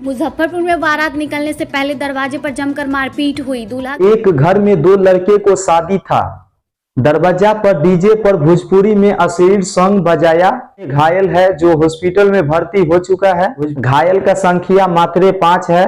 मुजफ्फरपुर में बारात निकलने से पहले दरवाजे पर जमकर मारपीट हुई। दूल्हा एक घर में दो लड़के को शादी था। दरवाजा पर डीजे पर भोजपुरी में अश्लील सॉन्ग बजाया। घायल है जो हॉस्पिटल में भर्ती हो चुका है। घायल का संख्या मात्र 5 है।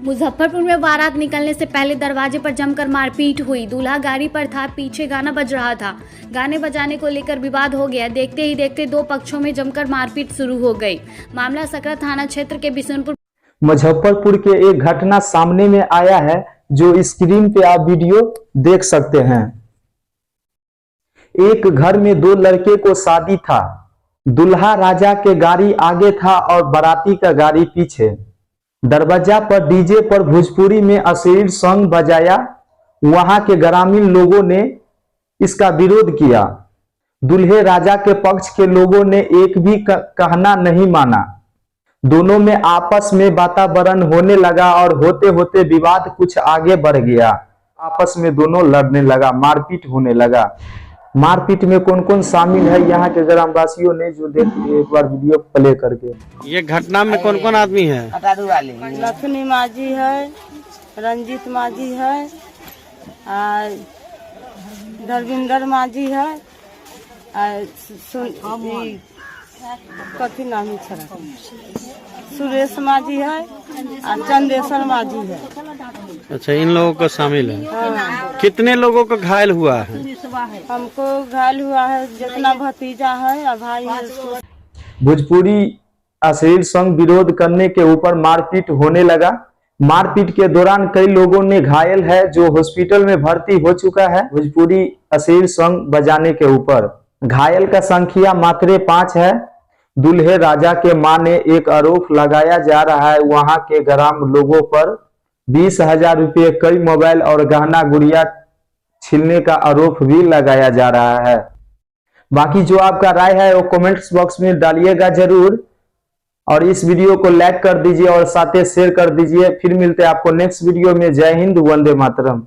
मुजफ्फरपुर में बारात निकलने से पहले दरवाजे पर जमकर मारपीट हुई। दूल्हा गाड़ी पर था, पीछे गाना बज रहा था। गाने बजाने को लेकर विवाद हो गया। देखते ही देखते दो पक्षों में जमकर मारपीट शुरू हो गई। मामला सकरा थाना क्षेत्र के बिशनपुर मुजफ्फरपुर के एक घटना सामने में आया है जो स्क्रीन पे आप वीडियो देख सकते हैं। एक घर में दो लड़के को शादी था। दूल्हा राजा के गाड़ी आगे था और बाराती का गाड़ी पीछे। दरवाजा पर डीजे पर भोजपुरी में अश्लील सॉन्ग बजाया। वहां के ग्रामीण लोगों ने इसका विरोध किया। दूल्हे राजा के पक्ष के लोगों ने एक भी कहना नहीं माना। दोनों में आपस में वातावरण होने लगा और होते होते विवाद कुछ आगे बढ़ गया। आपस में दोनों लड़ने लगा, मारपीट होने लगा। मारपीट में कौन कौन शामिल है यहाँ के ग्रामवासियों ने जो देखिए एक बार वीडियो प्ले करके। ये घटना में कौन कौन आदमी है? लखनी माझी है, रंजीत माझी है, धर्मिंदर माझी है, कथी नाम है, सुरेश माझी है और चंदेश्वर माझी है। अच्छा, इन लोगों को शामिल है। हाँ। कितने लोगों को घायल हुआ है? हमको घायल हुआ है जितना भतीजा है और भाई है। भोजपुरी अश्लील सॉन्ग विरोध करने के ऊपर मारपीट होने लगा। मारपीट के दौरान कई लोगों ने घायल है जो हॉस्पिटल में भर्ती हो चुका है। भोजपुरी अश्लील सॉन्ग बजाने के ऊपर घायल का संख्या मात्र 5 है। दूल्हे राजा के मां ने एक आरोप लगाया जा रहा है वहां के ग्राम लोगों पर 20,000 रुपये, कई मोबाइल और गहना गुड़िया छीनने का आरोप भी लगाया जा रहा है। बाकी जो आपका राय है वो कमेंट्स बॉक्स में डालिएगा जरूर और इस वीडियो को लाइक कर दीजिए और साथ ही शेयर कर दीजिए। फिर मिलते हैं आपको नेक्स्ट वीडियो में। जय हिंद, वंदे मातरम।